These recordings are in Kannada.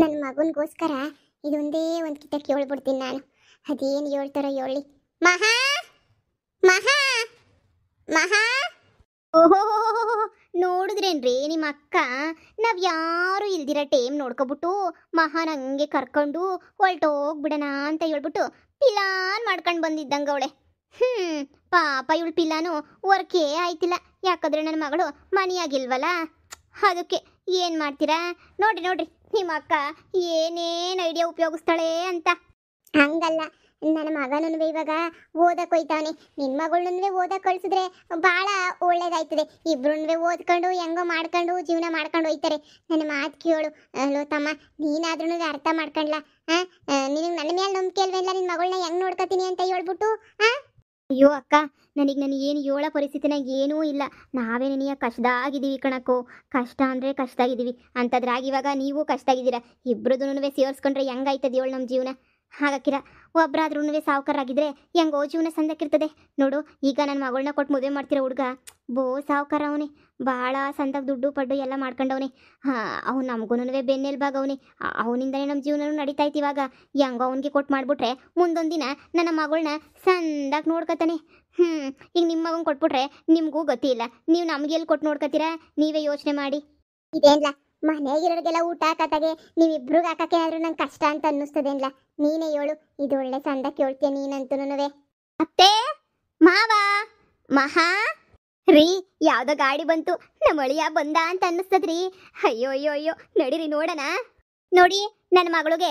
ನನ್ನ ಮಗನಿಗೋಸ್ಕರ ಇದೊಂದೇ ಒಂದು ಕಿತ್ತ ಕೇಳ್ಬಿಡ್ತೀನಿ ನಾನು. ಅದೇನು ಹೇಳ್ತಾರೋ ಹೇಳಿ. ಮಹಾ ಮಹಾ ಮಹಾ ಓಹೋ, ನೋಡಿದ್ರೇನ್ರಿ ನಿಮ್ಮ ಅಕ್ಕ ನಾವು ಯಾರು ಇಲ್ದಿರ ಟೈಮ್ ನೋಡ್ಕೊಬಿಟ್ಟು ಮಹಾನ್ ಹಂಗೆ ಕರ್ಕೊಂಡು ಹೊಲ್ಟೋಗ್ಬಿಡೋಣ ಅಂತ ಹೇಳ್ಬಿಟ್ಟು ಪಿಲಾನ್ ಮಾಡ್ಕೊಂಡು ಬಂದಿದ್ದಂಗೆ ಅವಳೆ. ಪಾಪ ಇವಳು ಪಿಲಾನು ವರ್ಕೇ ಆಯ್ತಿಲ್ಲ. ಯಾಕಂದ್ರೆ ನನ್ನ ಮಗಳು ಮನೆಯಾಗಿಲ್ವಲ್ಲ, ಅದಕ್ಕೆ ಏನು ಮಾಡ್ತೀರಾ ನೋಡ್ರಿ ನೋಡ್ರಿ ನಿಮ್ಮ ಅಕ್ಕ ಏನೇನು ಐಡಿಯಾ ಉಪಯೋಗಿಸ್ತಾಳೆ ಅಂತ. ಹಂಗಲ್ಲ, ನನ್ನ ಮಗನೂ ಇವಾಗ ಓದಕ್ಕೆ ಹೋಯ್ತಾವನೆ. ನಿನ್ನ ಮಗಳನ್ನೂ ಓದಕ್ಕೆ ಕಳಿಸಿದ್ರೆ ಭಾಳ ಒಳ್ಳೇದಾಯ್ತದೆ. ಇಬ್ರು ಓದ್ಕೊಂಡು ಹೆಂಗೋ ಮಾಡ್ಕೊಂಡು ಜೀವನ ಮಾಡ್ಕೊಂಡು ಹೋಯ್ತಾರೆ. ನನ್ನ ಮಾತು ಕೇಳು ಅಲ್ಲೋ ತಮ್ಮ, ನೀನಾದ್ರೂ ಅರ್ಥ ಮಾಡ್ಕೊಂಡ್ಲ. ನಿನಗೆ ನನ್ನ ಮೇಲೆ ನಂಬಿಕೆ ಅಲ್ವೆಲ್ಲ, ನಿನ್ನ ಮಗಳನ್ನ ಹೆಂಗೆ ನೋಡ್ಕೊತೀನಿ ಅಂತ ಹೇಳ್ಬಿಟ್ಟು. ಅಯ್ಯೋ ಅಕ್ಕ, ನನಗೇನು ಹೇಳೋ ಪರಿಸ್ಥಿತಿನಾಗ ಏನೂ ಇಲ್ಲ. ನಾವೇ ನಿನಗೆ ಕಷ್ಟದಾಗಿದ್ದೀವಿ ಕಣಕ್ಕೋ. ಕಷ್ಟ ಅಂದರೆ ಕಷ್ಟದಾಗಿದ್ದೀವಿ ಅಂಥದ್ರಾಗ ಇವಾಗ ನೀವು ಕಷ್ಟದಾಗಿದ್ದೀರಾ. ಇಬ್ಬರದೂ ಸೇರಿಸ್ಕೊಂಡ್ರೆ ಹೆಂಗಾಯ್ತದೆ ಹೇಳು ನಮ್ಮ ಜೀವನ. ಹಾಗಾಕಿರ ಒಬ್ಬರಾದ್ರೂ ಸಾವುಕಾರಾಗಿದ್ದರೆ ಹೆಂಗೋ ಜೀವನ ಸಂದಕ್ಕಿರ್ತದೆ ನೋಡು. ಈಗ ನನ್ನ ಮಗಳನ್ನ ಕೊಟ್ಟು ಮದುವೆ ಮಾಡ್ತಿರೋ ಹುಡುಗ ಬೋ ಸಾವುಕಾರ ಅವನೇ, ಭಾಳ ಸಂದಾಗ ದುಡ್ಡು ಪಡ್ಡು ಎಲ್ಲ ಮಾಡ್ಕೊಂಡವನೇ. ಅವ್ನು ನಮಗೂ ಬೆನ್ನೆಲ್ಬಾಗವನೇ. ಅವನಿಂದನೇ ನಮ್ಮ ಜೀವನ ನಡೀತಾಯ್ತು. ಇವಾಗ ಹೆಂಗೋ ಅವನಿಗೆ ಕೊಟ್ಟು ಮಾಡಿಬಿಟ್ರೆ ಮುಂದೊಂದು ದಿನ ನನ್ನ ಮಗಳನ್ನ ಸಂದಾಗ ನೋಡ್ಕೊತಾನೆ. ಈಗ ನಿಮ್ಮ ಮಗನ ಕೊಟ್ಬಿಟ್ರೆ ನಿಮಗೂ ಗತಿ ಇಲ್ಲ. ನೀವು ನಮ್ಗೆ ಎಲ್ಲಿ ಕೊಟ್ಟು ನೋಡ್ಕೊತೀರಾ? ನೀವೇ ಯೋಚನೆ ಮಾಡಿ. ಇದೇನ್ಲ ಮನೆಗಿರೋರಿಗೆಲ್ಲ ಊಟ ಹಾಕತ್ತಾಗೆ ನೀವಿಬ್ರಿಗೆ ಹಾಕಕ್ಕೆ ಆದ್ರೂ ನಂಗೆ ಕಷ್ಟ ಅಂತ ಅನ್ನಿಸ್ತದೇನ್ಲ. ನೀನೇ ಹೇಳು, ಇದು ಒಳ್ಳೆ ಸಂದ ಕೇಳ್ತೀಯ ನೀನಂತೂನುವೆ. ಅತ್ತೆ, ಮಾವ, ಮಹಾ ರೀ, ಯಾವ್ದೋ ಗಾಡಿ ಬಂತು. ನಮ್ಮ ಅಳಿಯ ಬಂದ ಅಂತ ಅನ್ನಿಸ್ತದ್ರಿ. ಅಯ್ಯೋ ಅಯ್ಯೋ ಅಯ್ಯೋ, ನಡೀರಿ ನೋಡೋಣ. ನೋಡಿ, ನನ್ನ ಮಗಳಿಗೆ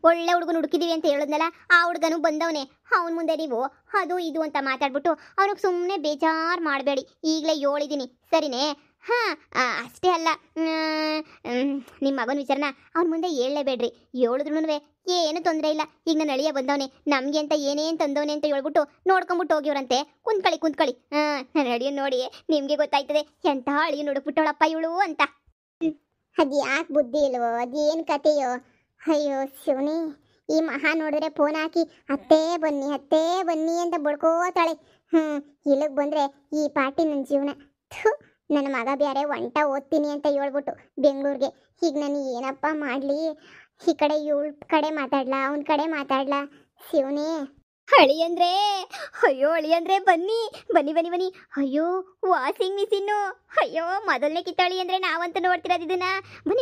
ಒಳ್ಳೆ ಹುಡುಗನ ಹುಡುಕಿದೀವಿ ಅಂತ ಹೇಳಿದ್ನಲ್ಲ, ಆ ಹುಡುಗನು ಬಂದವನೇ. ಅವನ ಮುಂದೆ ನೀವು ಅದು ಇದು ಅಂತ ಮಾತಾಡ್ಬಿಟ್ಟು ಅವನಿಗೆ ಸುಮ್ಮನೆ ಬೇಜಾರು ಮಾಡಬೇಡಿ. ಈಗಲೇ ಹೇಳಿದ್ದೀನಿ, ಸರಿನೇ? ಅಷ್ಟೇ ಅಲ್ಲ, ನಿಮ್ಮ ಮಗನ ವಿಚಾರನ ಅವನ ಮುಂದೆ ಹೇಳಲೇಬೇಡ್ರಿ. ಹೇಳಿದ್ರು ಏನು ತೊಂದರೆ ಇಲ್ಲ. ಈಗ ನನ್ನ ಅಳಿಯ ಬಂದವನೇ, ನಮಗೆ ಅಂತ ಏನೇನು ತಂದವನೇ ಅಂತ ಹೇಳ್ಬಿಟ್ಟು ನೋಡ್ಕೊಂಬಿಟ್ಟು ಹೋಗಿವ್ರಂತೆ. ಕುಂತ್ಕೊಳ್ಳಿ. ನನ್ನ ಅಳಿಯ ನೋಡಿ ನಿಮಗೆ ಗೊತ್ತಾಯ್ತದೆ ಎಂಥ ಅಳಿಯ ನೋಡ್ಬಿಟ್ಟವಳಪ್ಪ ಇವಳು ಅಂತ. ಅದು ಯಾಕೆ ಬುದ್ಧಿ ಇಲ್ವೋ, ಅದೇನು ಕತೆಯೋ. ಅಯ್ಯೋ ಶಿವನೇ, ಈ ಮಹಾ ನೋಡಿದ್ರೆ ಫೋನ್ ಹಾಕಿ ಅತ್ತೇ ಬನ್ನಿ ಅಂತ ಬಡ್ಕೋತಾಳೆ. ಇಲ್ಲಿಗೆ ಬಂದರೆ ಈ ಪಾರ್ಟಿ ನನ್ನ ಜೀವನ. ನನ್ನ ಮಗ ಬೇರೆ ಒಂಟ ಓದ್ತೀನಿ ಅಂತ ಹೇಳ್ಬಿಟ್ಟು ಬೆಂಗಳೂರಿಗೆ. ಈಗ ನಾನು ಏನಪ್ಪ ಮಾಡಲಿ? ಈ ಕಡೆ ಇವಳ ಕಡೆ ಮಾತಾಡ್ಲಾ, ಅವನ ಕಡೆ ಮಾತಾಡ್ಲಾ? ಶಿವನೇ, ಅಳಿಯಂದ್ರೆ ಬನ್ನಿ. ಅಯ್ಯೋ ವಾಷಿಂಗ್ ಮಿಷಿನ್ನು. ಅಯ್ಯೋ ಮೊದಲನೇ ಕಿತ್ತಳಿ ಅಂದರೆ ನಾವಂತ ನೋಡ್ತಿರೋದು ಇದನ್ನ. ಬನ್ನಿ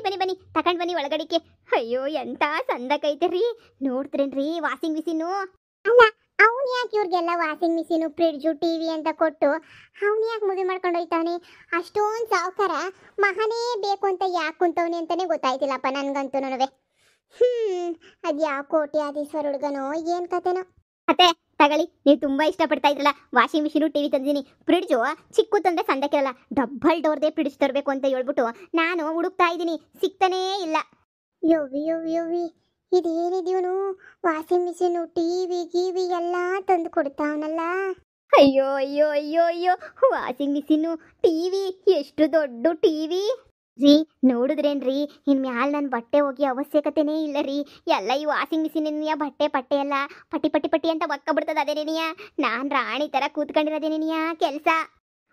ತಗೊಂಡು ಬನ್ನಿ ಒಳಗಡಿಕೆ. ಅಯ್ಯೋ ಎಂಥ ಸಂದಕೈತೆ ರೀ. ನೋಡ್ತೀರೇನ್ರಿ ವಾಷಿಂಗ್ ಮಿಷಿನ್ನು? ಅಲ್ಲ, ಅವನು ಯಾಕೆ ಇವ್ರಿಗೆಲ್ಲ ವಾಷಿಂಗ್ ಮಿಷಿನು, ಫ್ರಿಡ್ಜು, ಟಿವಿ ಅಂತ ಕೊಟ್ಟು ಅವನು ಯಾಕೆ ಮದುವೆ ಮಾಡ್ಕೊಂಡು ಹೋಯ್ತಾವನೆ? ಅಷ್ಟೊಂದು ಸಾವುಕಾರ ಮಹಾನೇ ಬೇಕು ಅಂತ ಯಾಕೆ ಕುಂತವನೆ ಅಂತಲೇ ಗೊತ್ತಾಯ್ತಿಲ್ಲಪ್ಪ ನನಗಂತೂ. ಅದು ಯಾವ ಕೋಟ್ಯಾಧೀಶ್ವರ ಹುಡುಗನೋ ಏನು ಕತೆನೋ. ಅತ್ತೆ ತಗೊಳ್ಳಿ, ನೀವು ತುಂಬ ಇಷ್ಟಪಡ್ತಾ ಇದ್ರಲ್ಲ ವಾಷಿಂಗ್ ಮಿಷಿನು, ಟಿವಿ ತಂದಿದ್ದೀನಿ. ಫ್ರಿಡ್ಜು ಚಿಕ್ಕ ತಂದೆ ಸಂದಕ್ಕಿರಲ್ಲ, ಡಬ್ಬಲ್ ಡೋರ್ದೇ ಫ್ರಿಡ್ಜ್ ತರಬೇಕು ಅಂತ ಹೇಳ್ಬಿಟ್ಟು ನಾನು ಹುಡುಕ್ತಾ ಇದ್ದೀನಿ, ಸಿಗ್ತಾನೇ ಇಲ್ಲ. ಯೋವಿ ಇದೇನಿದೀವನು? ವಾಷಿಂಗ್ ಮಿಷಿನು, ಟಿವಿ ಎಲ್ಲ ತಂದು ಕೊಡ್ತಾವನಲ್ಲ. ಅಯ್ಯೋ ವಾಷಿಂಗ್ ಮಿಷಿನು, ಟಿವಿ, ಎಷ್ಟು ದೊಡ್ಡ ಟಿವಿ ರೀ. ನೋಡಿದ್ರೇನ್ರಿ, ಇನ್ಮ್ಯಾಲ ನನ್ನ ಬಟ್ಟೆ ಹೋಗಿ ಅವಶ್ಯಕತೆನೇ ಇಲ್ಲ ರೀ. ಎಲ್ಲ ಈ ವಾಷಿಂಗ್ ಮಿಷಿನಿಯ ಬಟ್ಟೆ ಎಲ್ಲ ಪಟ್ಟಿ ಅಂತ ಒಕ್ಕಬಿಡ್ತದ. ಅದೇನೇನಿಯ ನಾನು ರಾಣಿ ಥರ ಕೂತ್ಕೊಂಡಿರೋದೇನೇನಿಯ ಕೆಲಸ.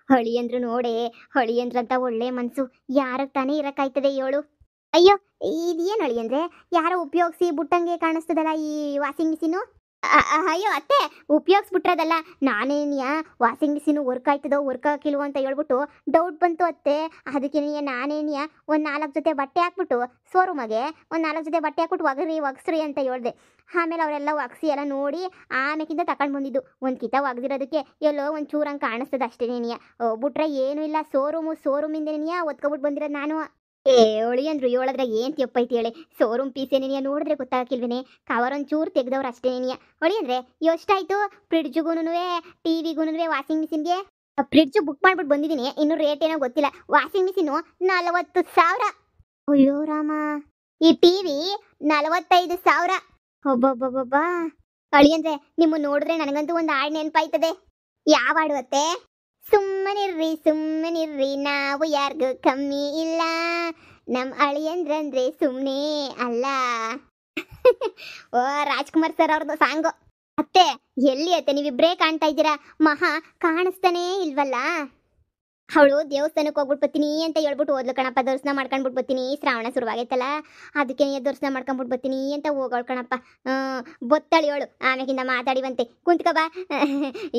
ಹಳಿಯಂದ್ರು ನೋಡೆ, ಹಳಿಯಂದ್ರಂತ ಒಳ್ಳೆ ಮನಸ್ಸು ಯಾರಿಗೆ ತಾನೇ ಇರೋಕ್ಕಾಯ್ತದೆ ಹೇಳು? ಅಯ್ಯೋ, ಇದೇನು ಹಳಿಯಂದ್ರೆ ಯಾರೋ ಉಪಯೋಗಿಸಿ ಬುಟ್ಟಂಗೆ ಕಾಣಿಸ್ತದಲ್ಲ ಈ ವಾಷಿಂಗ್ ಮಿಷಿನು. ಅಯ್ಯೋ ಅತ್ತೆ, ಉಪಯೋಗಿಸ್ಬಿಟ್ರದಲ್ಲ. ನಾನೇನಿಯ ವಾಷಿಂಗ್ ಮಿಷಿನು ವರ್ಕ್ ಆಯ್ತದೋ ವರ್ಕ್ ಹಾಕಿಲ್ವೋ ಅಂತ ಹೇಳ್ಬಿಟ್ಟು ಡೌಟ್ ಬಂತು ಅತ್ತೆ. ಅದಕ್ಕೆ ನಾನೇನಿಯ ಒಂದು 4 ಜೊತೆ ಬಟ್ಟೆ ಹಾಕ್ಬಿಟ್ಟು ಶೋರೂಮಗೆ ಒಂದು 4 ಜೊತೆ ಬಟ್ಟೆ ಹಾಕ್ಬಿಟ್ಟು ಒಗ್ಸ್ರಿ ಅಂತ ಹೇಳ್ದೆ. ಆಮೇಲೆ ಅವರೆಲ್ಲ ಒಗ್ಸಿ ಎಲ್ಲ ನೋಡಿ ಆಮೇಕಿಂದ ತಗೊಂಡು ಬಂದಿದ್ದು. ಒಂದು ಕಿತ ಒಗ್ದಿರೋದಕ್ಕೆ ಎಲ್ಲೋ ಒಂದು ಚೂರಂಗೆ ಕಾಣಿಸ್ತದೆ ಅಷ್ಟೇನೇನಿಯ. ಬಿಟ್ರೆ ಏನೂ ಇಲ್ಲ. ಶೋರೂಮಿಂದನೇನಿಯ ಒತ್ಕೊಬಿಟ್ಟು ಬಂದಿರೋದು ನಾನು. ಒಳಿಯಂದ್ರು ಹೇಳಿದ್ರೆ ಏನು ತಿಪ್ಪೈತಿ ಹೇಳಿ. ಶೋರೂಮ್ ಪೀಸೇನೇನಿಯ ನೋಡಿದ್ರೆ ಗೊತ್ತಾಗಿಲ್ವೇನೆ, ಕವರ್ ಒಂಚೂರು ತೆಗ್ದವ್ರು ಅಷ್ಟೇನೇನಿಯ. ಒಳಿಯಂದ್ರೆ ಎಷ್ಟಾಯ್ತು ಫ್ರಿಡ್ಜ್ಗೂನು ಟಿವಿಗೂನು ವಾಷಿಂಗ್ ಮಿಷಿನ್ಗೆ? ಫ್ರಿಡ್ಜು ಬುಕ್ ಮಾಡ್ಬಿಟ್ಟು ಬಂದಿದ್ದೀನಿ, ಇನ್ನೂ ರೇಟ್ ಏನೋ ಗೊತ್ತಿಲ್ಲ. Washing machine 40,000. ಅಯ್ಯೋ ರಾಮ, ಈ ಟಿವಿ 45,000. ಒಬ್ಬೊಬ್ಬೊಬ್ಬ. ಅಳಿಯಂದ್ರೆ ನಿಮ್ಮ ನೋಡಿದ್ರೆ ನನಗಂತೂ ಒಂದು ಹಾಡು ನೆನಪಾಯ್ತದೆ. ಯಾವ ಹಾಡು ಅತ್ತೆ? ಸುಮ್ಮನಿರ್ರಿ ನಾವು ಯಾರಿಗೂ ಕಮ್ಮಿ ಇಲ್ಲ, ನಮ್ಮ ಅಳಿಯಂದ್ರಂದ್ರೆ ಸುಮ್ಮನೆ ಅಲ್ಲ. ಓ ರಾಜ್ಕುಮಾರ್ ಸರ್ ಅವ್ರದ್ದು ಸಾಂಗು. ಅತ್ತೆ ಎಲ್ಲಿ ಅತ್ತೆ ನೀವಿಬ್ರೇ ಕಾಣ್ತಾ ಇದ್ದೀರಾ? ಮಹಾ ಕಾಣಿಸ್ತಾನೇ ಇಲ್ವಲ್ಲ? ಅವಳು ದೇವಸ್ಥಾನಕ್ಕೆ ಹೋಗ್ಬಿಟ್ಟು ಬರ್ತೀನಿ ಅಂತ ಹೇಳ್ಬಿಟ್ಟು ಹೋದ್ಲು ಕಣಪ್ಪ. ದರ್ಶನ ಮಾಡ್ಕೊಂಡ್ಬಿಟ್ಟು ಬರ್ತೀನಿ, ಶ್ರಾವಣ ಶುರುವಾಗೈತಲ್ಲ ಅದಕ್ಕೆ ದರ್ಶನ ಮಾಡ್ಕೊಂಡ್ಬಿಟ್ಟು ಬರ್ತೀನಿ ಅಂತ ಹೋಗೋಳು ಕಣಪ್ಪ. ಬೊತ್ತಳಿ ಹೇಳು ಆಮೇಕಿಂದ ಮಾತಾಡಿವಂತೆ ಕುಂತ್ಕ ಬಾ.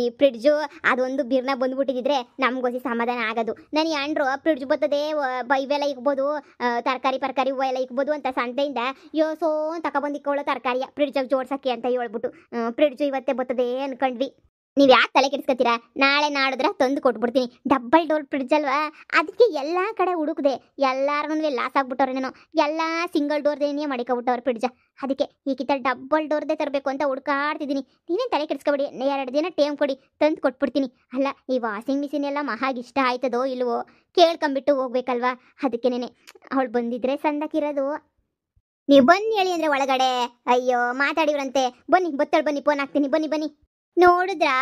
ಈ ಫ್ರಿಡ್ಜು ಅದೊಂದು ಬಿರ್ನ ಬಂದ್ಬಿಟ್ಟಿದ್ರೆ ನಮ್ಗೋಸಿ ಸಮಾಧಾನ ಆಗೋದು. ನಾನು ಯಾಂಡ್ರು ಫ್ರಿಡ್ಜ್ ಬರ್ತದೆ ಇವೆಲ್ಲ ಇಕ್ಬೋದು, ತರಕಾರಿ ಹೂವು ಎಲ್ಲ ಇಕ್ಬೋದು ಅಂತ ಸಂತೆಯಿಂದ ಯೋಸೋ ತಗೊಬಂದಿಕ್ಕೊಳ್ಳೋ ತರಕಾರಿಯ ಫ್ರಿಡ್ಜಾಗ ಜೋಡ್ಸಕ್ಕೆ ಅಂತ ಹೇಳ್ಬಿಟ್ಟು ಫ್ರಿಡ್ಜು ಇವತ್ತೇ ಬರ್ತದೆ ಅನ್ಕೊಂಡ್ವಿ. ನೀವು ಯಾಕೆ ತಲೆ ಕೆಡಿಸ್ಕೊತೀರಾ? ನಾಳೆ ನಾಡಿದ್ರೆ ತಂದು ಕೊಟ್ಬಿಡ್ತೀನಿ. ಡಬಲ್ ಡೋರ್ ಫ್ರಿಡ್ಜ್ ಅಲ್ವಾ, ಅದಕ್ಕೆ ಎಲ್ಲ ಕಡೆ ಹುಡುಕ್ದೆ ಎಲ್ಲಾರ್ಗು ಲಾಸ್ ಆಗ್ಬಿಟ್ಟವ್ರೆ. ನಾನು ಎಲ್ಲ ಸಿಂಗಲ್ ಡೋರ್ದೇನೇ ಮಾಡಿಕೊಬಿಟ್ಟವ್ರೆ ಫ್ರಿಡ್ಜ. ಅದಕ್ಕೆ ಈಗಿತ ಡಬಲ್ ಡೋರ್ದೇ ತರಬೇಕು ಅಂತ ಹುಡ್ಕಾಡ್ತಿದ್ದೀನಿ. ನೀವೇನು ತಲೆ ಕೆಡಿಸ್ಕೊಬೇಡಿ, 2 ದಿನ ಟೈಮ್ ಕೊಡಿ, ತಂದು ಕೊಟ್ಬಿಡ್ತೀನಿ. ಅಲ್ಲ ಈ ವಾಷಿಂಗ್ ಮಿಷಿನ್ ಎಲ್ಲ ಮಹಾಗಿಷ್ಟ ಆಯ್ತದೋ ಇಲ್ವೋ ಕೇಳ್ಕೊಂಬಿಟ್ಟು ಹೋಗ್ಬೇಕಲ್ವಾ. ಅದಕ್ಕೇನೆ ಅವಳು ಬಂದಿದ್ರೆ ಸಂದಕ್ಕಿರೋದು. ನೀವು ಬನ್ನಿ ಹೇಳಿ ಅಂದರೆ ಒಳಗಡೆ. ಅಯ್ಯೋ ಮಾತಾಡಿವ್ರಂತೆ. ಬನ್ನಿ ಬತ್ತಳು, ಬನ್ನಿ ಫೋನ್ ಹಾಕ್ತೀನಿ, ಬನ್ನಿ ಬನ್ನಿ. ನೋಡಿದ್ರಾ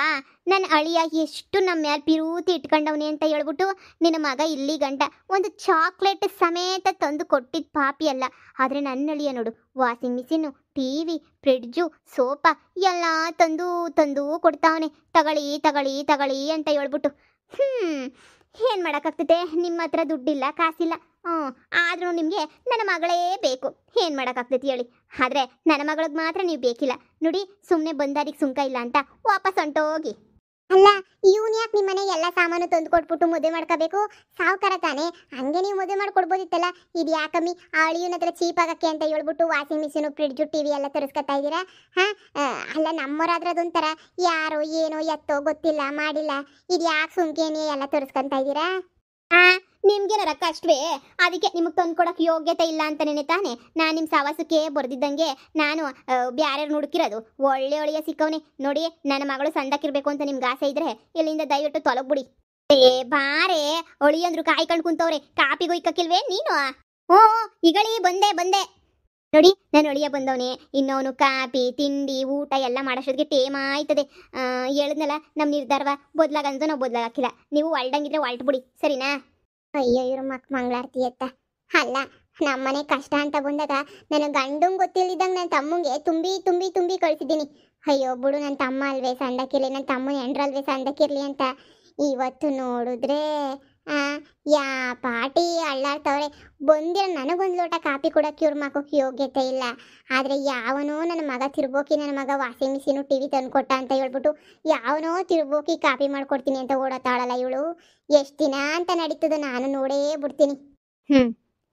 ನನ್ನ ಅಳಿಯ ಎಷ್ಟು ನಮ್ಮ ಮೇಲೆ ಪಿರೂತಿ ಇಟ್ಕೊಂಡವನಿ ಅಂತ ಹೇಳ್ಬಿಟ್ಟು ನಿನ್ನ ಮಗ ಇಲ್ಲಿ ಗಂಟ ಒಂದು ಚಾಕ್ಲೇಟ್ ಸಮೇತ ತಂದು ಕೊಟ್ಟಿದ್ದು ಪಾಪಿ ಅಲ್ಲ. ಆದರೆ ನನ್ನ ಅಳಿಯ ನೋಡು washing machine, TV, fridge, sofa ಎಲ್ಲ ತಂದು ತಂದು ಕೊಡ್ತಾವನೆ. ತಗೊಳ್ಳಿ ತಗೊಳ್ಳಿ ತಗೊಳ್ಳಿ ಅಂತ ಹೇಳ್ಬಿಟ್ಟು. ಏನು ಮಾಡೋಕ್ಕಾಗ್ತದೆ, ನಿಮ್ಮ ಹತ್ರ ದುಡ್ಡಿಲ್ಲ ಕಾಸಿಲ್ಲ. ಆದ್ರೂ ನಿಮಗೆ ನನ್ನ ಮಗಳೇ ಬೇಕು. ಏನು ಮಾಡೋಕ್ಕಾಗ್ತೈತಿ ಹೇಳಿ. ಆದರೆ ನನ್ನ ಮಗಳಿಗೆ ಮಾತ್ರ ನೀವು ಬೇಕಿಲ್ಲ ನೋಡಿ. ಸುಮ್ಮನೆ ಬಂದಾರಿಗೆ ಸುಂಕ ಇಲ್ಲ ಅಂತ ವಾಪಸ್ ಹೊಂಟೋಗಿ. ಅಲ್ಲ ಇವನು ಯಾಕೆ ನಿಮ್ಮ ಮನೆ ಎಲ್ಲ ಸಾಮಾನು ತಂದು ಕೊಟ್ಬಿಟ್ಟು ಮದುವೆ ಮಾಡ್ಕೋಬೇಕು? ಸಾವುಕಾರ ತಾನೇ, ಹಂಗೆ ನೀವು ಮದುವೆ ಮಾಡ್ಕೊಡ್ಬೋದಿತ್ತಲ್ಲ. ಇದು ಯಾಕಮ್ಮಿ ಅಳಿಯನ ಹತ್ರ ಚೀಪ್ ಆಗಕ್ಕೆ ಅಂತ ಹೇಳ್ಬಿಟ್ಟು ವಾಷಿಂಗ್ ಮಿಷಿನು, ಫ್ರಿಡ್ಜು, ಟಿವಿ ಎಲ್ಲ ತರಿಸ್ಕೊತಾ ಇದ್ದೀರಾ? ಅಲ್ಲ ನಮ್ಮವರಾದ್ರೆ ಅದೊಂಥರ ಯಾರೋ ಏನೋ ಎತ್ತೋ ಗೊತ್ತಿಲ್ಲ ಮಾಡಿಲ್ಲ, ಇದು ಯಾಕೆ ಸುಮ್ಕೇನೆ ಎಲ್ಲ ತರಿಸ್ಕೊತಾ ಇದ್ದೀರಾ? ನಿಮ್ಗೇನಾರ ಕಷ್ಟವೇ? ಅದಕ್ಕೆ ನಿಮಗೆ ತಂದು ಕೊಡೋಕೆ ಯೋಗ್ಯತೆ ಇಲ್ಲ ಅಂತನೇ ತಾನೆ ನಾನು ನಿಮ್ಮ ಸಾವಾಸಕ್ಕೆ ಬರ್ದಿದ್ದಂಗೆ ನಾನು ಬ್ಯಾರೆ ಹುಡುಕಿರೋದು. ಒಳ್ಳೆ ಒಳ್ಳೆಯ ಸಿಕ್ಕವನೆ ನೋಡಿ. ನನ್ನ ಮಗಳು ಸಂದಕ್ಕಿರ್ಬೇಕು ಅಂತ ನಿಮ್ಗೆ ಆಸೆ ಇದ್ರೆ ಇಲ್ಲಿಂದ ದಯವಿಟ್ಟು ತೊಲಗ್ಬಿಡಿ. ಬಾರೆ ಒಳಿಯಂದ್ರು ಕಾಯ್ಕೊಂಡು ಕುಂತವ್ರೆ. ಕಾಪಿಗೂ ಇಕ್ಕಕ್ಕಿಲ್ವೇ ನೀನು? ಈಗಳಿ ಬಂದೆ ಬಂದೆ ನೋಡಿ. ನಾನು ಒಳಿಯ ಬಂದವನೇ, ಇನ್ನವನು ಕಾಪಿ ತಿಂಡಿ ಊಟ ಎಲ್ಲ ಮಾಡೋಷ್ಟೊತ್ತಿಗೆ ಟೇಮ್ ಆಯ್ತದೆ. ಹೇಳಿದ್ನಲ್ಲ ನಮ್ಮ ನಿರ್ಧಾರವ ಬದಲಾಗಂತೂ ನಾವು ಬದಲಾಗಿಲ್ಲ. ನೀವು ಒಳ್ಡಂಗಿದ್ರೆ ಹೊಲ್ಟ್ಬಿಡಿ, ಸರಿನಾ? ಅಯ್ಯೋ ಇವ್ರ ಮಂಗಳಾರತಿ ಎತ್ತ. ಅಲ್ಲ ನಮ್ಮನೆ ಕಷ್ಟ ಅಂತ ಬಂದಾಗ ನನ್ನ ಗಂಡಂಗೆ ಗೊತ್ತಿಲ್ದಿದ್ದಂಗೆ ನನ್ನ ತಮ್ಮಂಗೆ ತುಂಬಿ ತುಂಬಿ ತುಂಬಿ ಕಳಿಸಿದ್ದೀನಿ. ಅಯ್ಯೋ ಬಿಡು, ನನ್ನ ತಮ್ಮ ಅಲ್ವೇ ಸಂಡಕ್ಕಿರ್ಲಿ, ನನ್ನ ತಮ್ಮ ಎಂಡ್ರಲ್ವೇ ಸಂಡಕ್ಕಿರ್ಲಿ ಅಂತ. ಇವತ್ತು ನೋಡಿದ್ರೆ ಯಾ ಪಾಟಿ ಅಳ್ಳಾಡ್ತವ್ರೆ. ಬಂದಿರೋ ನನಗೊಂದು ಲೋಟ ಕಾಪಿ ಕೊಡೋಕೆ ಇವ್ರ ಮಗೋಕ್ಕೆ ಯೋಗ್ಯತೆ ಇಲ್ಲ. ಆದರೆ ಯಾವನೋ ನನ್ನ ಮಗ ತಿರ್ಬೋಕಿ, ನನ್ನ ಮಗ ವಾಷಿಂಗ್ ಮಿಷಿನು ಟಿವಿ ತಂದು ಕೊಟ್ಟ ಅಂತ ಹೇಳ್ಬಿಟ್ಟು ಯಾವನೋ ತಿರ್ಬೋಕಿ ಕಾಪಿ ಮಾಡ್ಕೊಡ್ತೀನಿ ಅಂತ ಓಡತಾಳಲ್ಲ ಇವಳು. ಎಷ್ಟು ದಿನ ಅಂತ ನಡೀತದ, ನಾನು ನೋಡೇ ಬಿಡ್ತೀನಿ.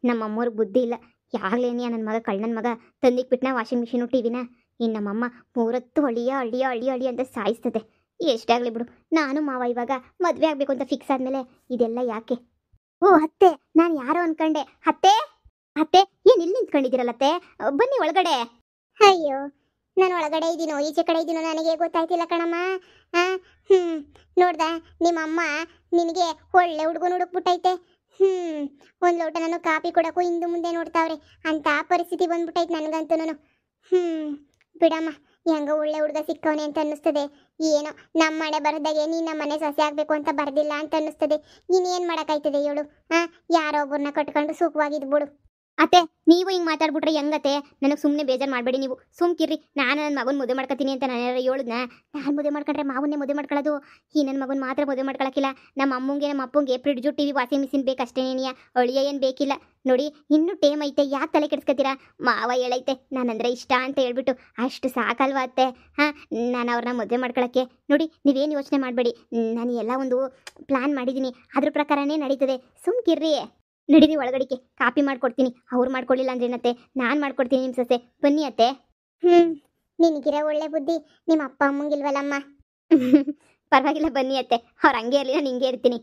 ನಮ್ಮಮ್ಮವ್ರಿಗೆ ಬುದ್ಧಿ ಇಲ್ಲ. ಯಾಗ್ಲೇನಿಯ ನನ್ನ ಮಗ ಕಳ್ಳನ ಮಗ ತಂದಿಕ್ಬಿಟ್ನ ವಾಷಿಂಗ್ ಮಿಷಿನು ಟಿವಿನ. ಇನ್ನು ನಮ್ಮಮ್ಮ 3 ಅಳಿಯ ಅಳಿಯ ಅಳಿ ಅಳಿ ಅಂತ ಸಾಯಿಸ್ತದೆ. ಎಷ್ಟೇ ಆಗಲಿ ಬಿಡು, ನಾನು ಮಾವ ಇವಾಗ ಮದುವೆ ಆಗಬೇಕು ಅಂತ ಫಿಕ್ಸ್ ಆದಮೇಲೆ ಇದೆಲ್ಲ ಯಾಕೆ? ಓ ಅತ್ತೆ, ನಾನು ಯಾರೋ ಅನ್ಕೊಂಡೆ. ಅತ್ತೆ ಅತ್ತೆ ಏನು ಇಲ್ಲಿ ನಿಂತ್ಕೊಂಡಿದ್ದೀರಲ್ಲತ್ತೆ? ಬನ್ನಿ ಒಳಗಡೆ. ಅಯ್ಯೋ ನಾನು ಒಳಗಡೆ ಇದ್ದೀನೋ ಈಚೆ ಕಡೆ ಇದ್ದೀನೋ ನನಗೆ ಗೊತ್ತಾಯ್ತಿಲ್ಲ ಕಣಮ್ಮ. ನೋಡ್ದ ನಿಮ್ಮಮ್ಮ ನಿನಗೆ ಒಳ್ಳೆ ಹುಡುಗನ ಹುಡುಕ್ಬಿಟ್ಟೈತೆ. ಒಂದು ಲೋಟ ನಾನು ಕಾಪಿ ಕೊಡೋಕ್ಕೂ ಹಿಂದೆ ಮುಂದೆ ನೋಡ್ತಾವ್ರೆ ಅಂತ ಪರಿಸ್ಥಿತಿ ಬಂದ್ಬಿಟ್ಟೈತೆ ನನಗಂತೂ. ಬಿಡಮ್ಮ, ಹೆಂಗ ಒಳ್ಳೆ ಹುಡುಗ ಸಿಕ್ಕವನೆ ಅಂತ ಅನ್ನಿಸ್ತದೆ. ಏನೋ ನಮ್ಮ ಮನೆ ಬರದಾಗೆ ನೀನು ನಮ್ಮ ಮನೆ ಸೊಸೆ ಆಗಬೇಕು ಅಂತ ಬರ್ದಿಲ್ಲ ಅಂತ ಅನ್ನಿಸ್ತದೆ. ಇನ್ನೇನು ಮಾಡೋಕ್ಕಾಯ್ತದೆ ಹೇಳು? ಯಾರೋ ಒಬ್ಬರನ್ನ ಕಟ್ಕೊಂಡು ಸುಖವಾಗಿದ್ಬಿಡು. ಅತ್ತೆ ನೀವು ಹಿಂಗೆ ಮಾತಾಡ್ಬಿಟ್ರೆ ಹೆಂಗತ್ತೆ? ನನಗೆ ಸುಮ್ಮನೆ ಬೇಜಾರು ಮಾಡಬೇಡಿ. ನೀವು ಸುಮ್ಕಿರ್ರಿ. ನಾನು ನನ್ನ ಮಗನ ಮದುವೆ ಮಾಡ್ಕೊತೀನಿ ಅಂತ ನಾನು ಹೇಳಿದ್ನ. ನಾನು ಮದುವೆ ಮಾಡ್ಕೊಂಡ್ರೆ ಮಾವನ್ನೇ ಮದುವೆ ಮಾಡ್ಕೊಳ್ಳೋದು. ಈ ನನ್ನ ಮಗನ ಮಾತ್ರ ಮದುವೆ ಮಾಡ್ಕೊಳಕ್ಕಿಲ್ಲ. ನಮ್ಮ ಅಮ್ಮಂಗೆ ನಮ್ಮ ಅಪ್ಪಂಗೆ ಫ್ರಿಡ್ಜು ಟಿವಿ ವಾಷಿಂಗ್ ಮಿಷಿನ್ ಬೇಕಷ್ಟೇನೇನಿಯ, ಅಳಿಯ ಏನು ಬೇಕಿಲ್ಲ ನೋಡಿ. ಇನ್ನೂ ಟೇಮ್ ಐತೆ, ಯಾಕೆ ತಲೆ ಕೆಡಿಸ್ಕೊತೀರಾ? ಮಾವ ಹೇಳೈತೆ ನಾನಂದರೆ ಇಷ್ಟ ಅಂತ ಹೇಳ್ಬಿಟ್ಟು, ಅಷ್ಟು ಸಾಕಲ್ವಾ ಅತ್ತೆ? ನಾನು ಅವ್ರನ್ನ ಮದುವೆ ಮಾಡ್ಕೊಳಕ್ಕೆ ನೋಡಿ. ನೀವೇನು ಯೋಚನೆ ಮಾಡಬೇಡಿ, ನಾನು ಎಲ್ಲ ಒಂದು ಪ್ಲ್ಯಾನ್ ಮಾಡಿದ್ದೀನಿ, ಅದ್ರ ಪ್ರಕಾರನೇ ನಡೀತದೆ. ಸುಮ್ಕಿರ್ರಿ. ನಡೀರಿ ಒಳಗಡಿಕೆ, ಕಾಪಿ ಮಾಡ್ಕೊಡ್ತೀನಿ. ಅವ್ರು ಮಾಡ್ಕೊಳ್ಳಿಲ್ಲ ಅಂದ್ರೆ ಏನತ್ತೆ, ನಾನು ಮಾಡ್ಕೊಡ್ತೀನಿ ನಿಮ್ಮ ಸೊಸೆ. ಬನ್ನಿ ಅತ್ತೆ. ನಿನಗಿರೋ ಒಳ್ಳೆ ಬುದ್ಧಿ ನಿಮ್ಮ ಅಪ್ಪ ಅಮ್ಮಂಗಿಲ್ವಲ್ಲಮ್ಮ. ಪರವಾಗಿಲ್ಲ ಬನ್ನಿ ಅತ್ತೆ, ಅವ್ರು ಹಂಗೆ ಇರಲಿ, ನಾನು ಹಿಂಗೆ ಇರ್ತೀನಿ.